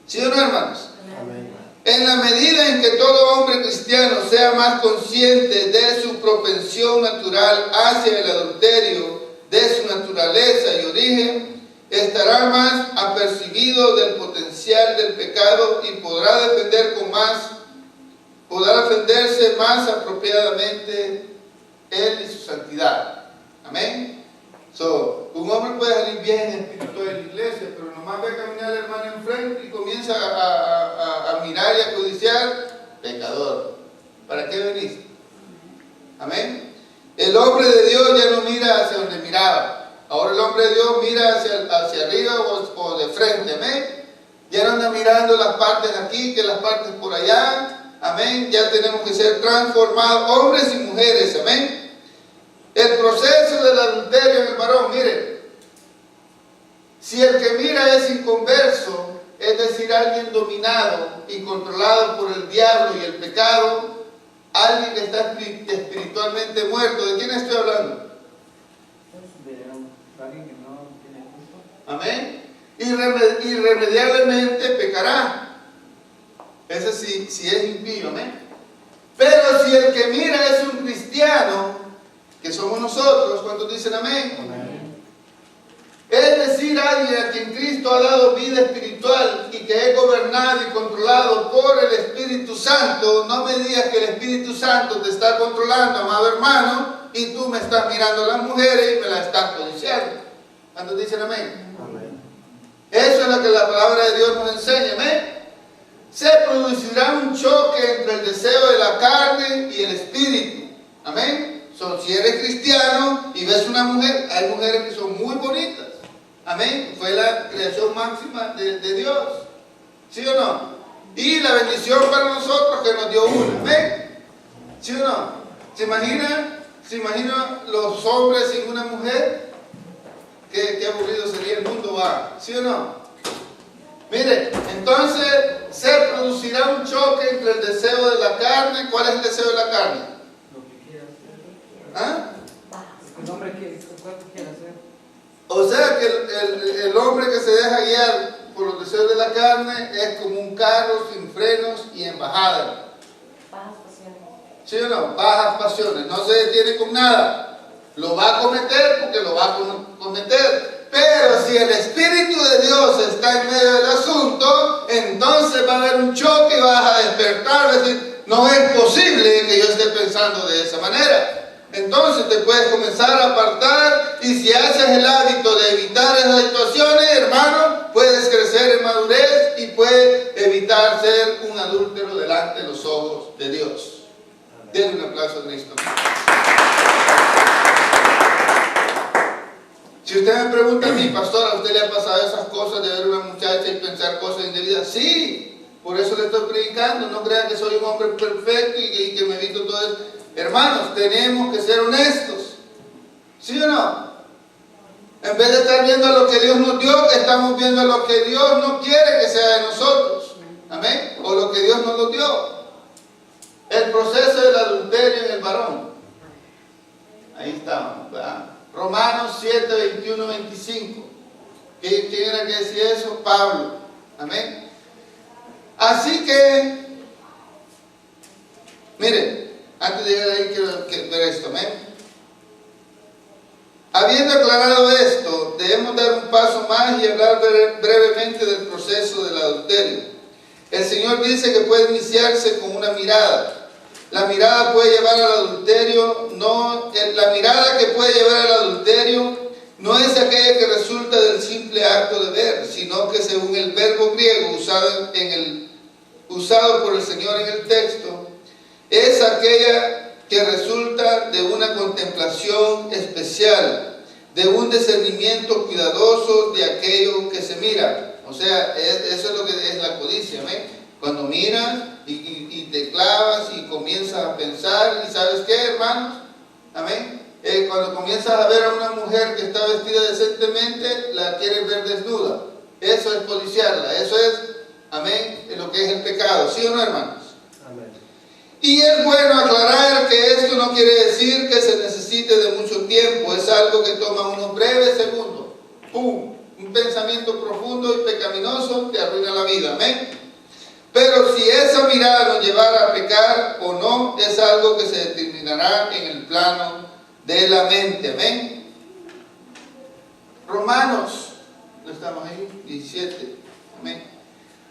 ¿Sí o no, hermanos? Amén. En la medida en que todo hombre cristiano sea más consciente de su propensión natural hacia el adulterio, de su naturaleza y origen, estará más apercibido del potencial del pecado y podrá defenderse más apropiadamente él y su santidad. Amén. Un hombre puede salir bien espiritual de la iglesia, pero nomás ve caminar al hermano enfrente y comienza a mirar y a codiciar. Pecador, ¿para qué veniste? Amén. El hombre de Dios ya no mira hacia donde miraba. Ahora el hombre de Dios mira hacia arriba o de frente. Amén. Ya no anda mirando las partes de aquí que las partes por allá. Amén. Ya tenemos que ser transformados, hombres y mujeres. Amén. El proceso del adulterio en el varón, miren, si el que mira es inconverso, es decir, alguien dominado y controlado por el diablo y el pecado, alguien que está espiritualmente muerto. ¿De quién estoy hablando? De alguien que no tiene Cristo. Amén. Irremediablemente pecará. Ese sí, si es impío, amén. Pero si el que mira es un cristiano, que somos nosotros, ¿cuántos dicen amén? Amén. Es decir, alguien a quien Cristo ha dado vida espiritual y que es gobernado y controlado por el Espíritu Santo. No me digas que el Espíritu Santo te está controlando, amado hermano, y tú me estás mirando a las mujeres y me las estás codiciando. ¿Cuántos dicen amén? Amén. Eso es lo que la palabra de Dios nos enseña, amén. Se producirá un choque entre el deseo de la carne y el espíritu, amén. Si eres cristiano y ves una mujer, hay mujeres que son muy bonitas, amén. Fue la creación máxima de Dios, ¿sí o no? Y la bendición para nosotros que nos dio una, amén. ¿Sí o no? ¿Se imagina los hombres sin una mujer? Qué aburrido sería el mundo, va, ¿sí o no? Mire, entonces se producirá un choque entre el deseo de la carne. ¿Cuál es el deseo de la carne? Lo que quiera hacer. ¿Ah? El hombre quiere, ¿cuánto quiere hacer? O sea que el hombre que se deja guiar por los deseos de la carne es como un carro sin frenos y en bajada. Bajas pasiones. ¿Sí o no? Bajas pasiones. No se detiene con nada. Lo va a cometer porque lo va a cometer. Pero si el Espíritu de Dios está en medio del asunto, entonces va a haber un choque y vas a despertar, vas a decir, no es posible que yo esté pensando de esa manera. Entonces te puedes comenzar a apartar, y si haces el hábito de evitar esas situaciones, hermano, puedes crecer en madurez y puedes evitar ser un adúltero delante de los ojos de Dios. Denle un aplauso a Cristo. Si usted me pregunta a mí, pastor, ¿a usted le ha pasado esas cosas de ver una muchacha y pensar cosas indebidas? Sí, por eso le estoy predicando. No crean que soy un hombre perfecto y que me evito todo eso. Hermanos, tenemos que ser honestos. ¿Sí o no? En vez de estar viendo lo que Dios nos dio, estamos viendo lo que Dios no quiere que sea de nosotros. Amén. O lo que Dios nos dio. El proceso del adulterio en el varón. Ahí estamos, ¿verdad? Romanos 7, 21, 25. ¿Quién era que decía eso? Pablo. Amén. Así que, miren, antes de llegar ahí quiero ver esto, amén. Habiendo aclarado esto, debemos dar un paso más y hablar brevemente del proceso del adulterio. El Señor dice que puede iniciarse con una mirada. La mirada puede llevar al adulterio, la mirada que puede llevar al adulterio no es aquella que resulta del simple acto de ver, sino que según el verbo griego usado por el Señor en el texto, es aquella que resulta de una contemplación especial, de un discernimiento cuidadoso de aquello que se mira. O sea, eso es lo que es la codicia, ¿ven? Cuando miras y te clavas y comienzas a pensar, y ¿sabes qué, hermanos? Amén. Cuando comienzas a ver a una mujer que está vestida decentemente, la quieres ver desnuda. Eso es codiciarla, eso es, amén, lo que es el pecado. ¿Sí o no, hermanos? Amén. Y es bueno aclarar que esto no quiere decir que se necesite de mucho tiempo. Es algo que toma unos breves segundos. ¡Pum! Un pensamiento pensamiento profundo y pecaminoso te arruina la vida. Amén. Pero si esa mirada nos llevara a pecar o no, es algo que se determinará en el plano de la mente. Amén. Romanos, ¿no estamos ahí? 17. Amén.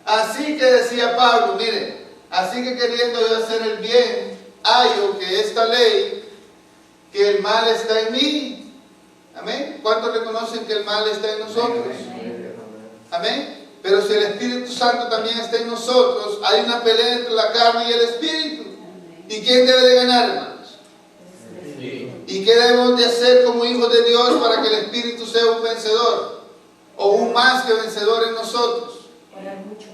Así que decía Pablo, mire, así que queriendo yo hacer el bien, hallo que esta ley, que el mal está en mí. Amén. ¿Cuántos reconocen que el mal está en nosotros? Amén. Pero si el Espíritu Santo también está en nosotros, hay una pelea entre la carne y el Espíritu. ¿Y quién debe de ganar, hermanos? ¿Y qué debemos de hacer como hijos de Dios para que el Espíritu sea un vencedor? O un más que vencedor en nosotros. Orar mucho.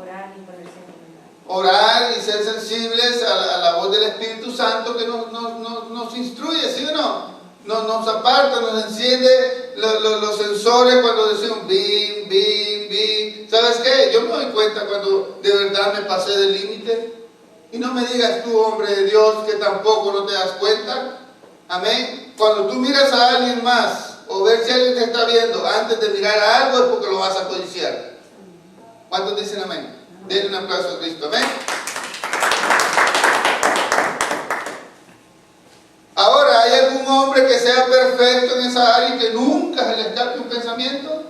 Orar y ponerse en verdad. Orar y ser sensibles a la voz del Espíritu Santo que nos instruye, ¿sí o no? Nos aparta, nos enciende los sensores cuando decimos bim, bim, bim. ¿Sabes qué? Yo me doy cuenta cuando de verdad me pasé del límite. Y no me digas tú, hombre de Dios, que tampoco no te das cuenta. Amén. Cuando tú miras a alguien más o ver si alguien te está viendo antes de mirar a algo es porque lo vas a codiciar. ¿Cuántos dicen amén? Denle un aplauso a Cristo. Amén. Ahora, ¿hay algún hombre que sea perfecto en esa área y que nunca se le escape un pensamiento?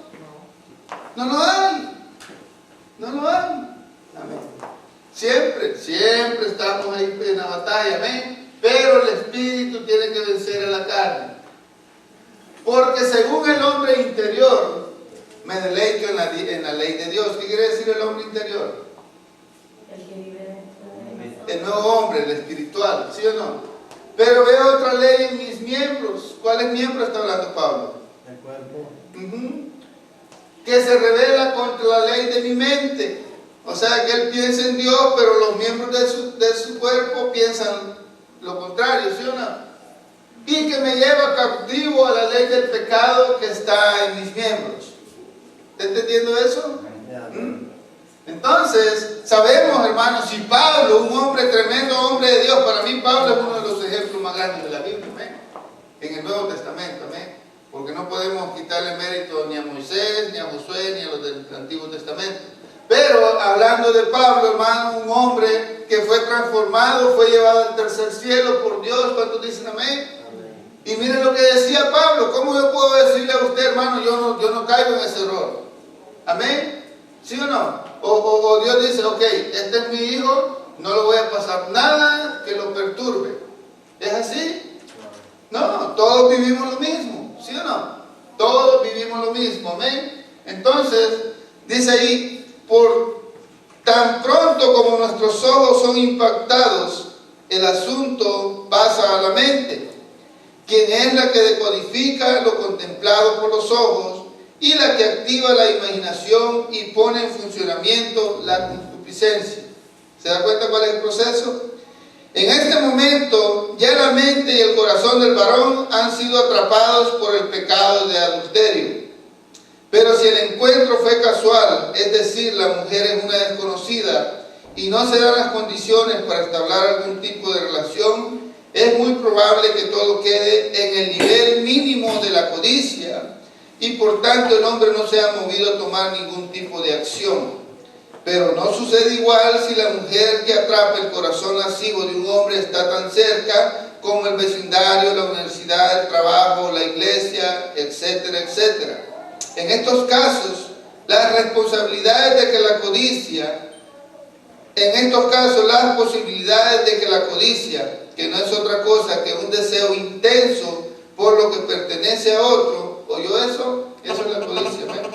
No lo hay. No lo hay. Amén. Siempre estamos ahí en la batalla. Amén. Pero el Espíritu tiene que vencer a la carne. Porque según el hombre interior, me deleito en la ley de Dios. ¿Qué quiere decir el hombre interior? El que vive dentro de El nuevo hombre, el espiritual, ¿sí o no? Pero veo otra ley en mis miembros. ¿Cuáles miembros está hablando Pablo? El cuerpo. Que se revela contra la ley de mi mente. O sea que él piensa en Dios, pero los miembros de su cuerpo piensan lo contrario, ¿sí o no? Y que me lleva cautivo a la ley del pecado que está en mis miembros. ¿Está entendiendo eso? Entonces, sabemos, hermanos, si Pablo, un hombre tremendo, hombre de Dios, para mí Pablo es uno de los ejemplos más grandes de la Biblia, ¿amén? En el Nuevo Testamento, ¿amén? Porque no podemos quitarle mérito ni a Moisés, ni a Josué, ni a los del Antiguo Testamento. Pero hablando de Pablo, hermano, un hombre que fue transformado, fue llevado al tercer cielo por Dios. ¿Cuántos dicen amén? Y miren lo que decía Pablo. ¿Cómo yo puedo decirle a usted, hermano, yo no caigo en ese error? ¿Amén? ¿Sí o no? O Dios dice, ok, este es mi hijo, no le voy a pasar nada que lo perturbe. ¿Es así? No, todos vivimos lo mismo, ¿sí o no? Todos vivimos lo mismo, amén. Entonces, dice ahí, por tan pronto como nuestros ojos son impactados, el asunto pasa a la mente, quien es la que decodifica lo contemplado por los ojos y la que activa la imaginación y pone en funcionamiento la concupiscencia. ¿Se da cuenta cuál es el proceso? En este momento, ya la mente y el corazón del varón han sido atrapados por el pecado de adulterio. Pero si el encuentro fue casual, es decir, la mujer es una desconocida y no se dan las condiciones para establecer algún tipo de relación, es muy probable que todo quede en el nivel mínimo de la codicia y por tanto el hombre no sea movido a tomar ningún tipo de acción. Pero no sucede igual si la mujer que atrapa el corazón lascivo de un hombre está tan cerca como el vecindario, la universidad, el trabajo, la iglesia, etcétera, etcétera. En estos casos, las responsabilidades de que la codicia, en estos casos las posibilidades de que la codicia, que no es otra cosa que un deseo intenso por lo que pertenece a otro, ¿oyó eso? Eso es la codicia, ¿ven?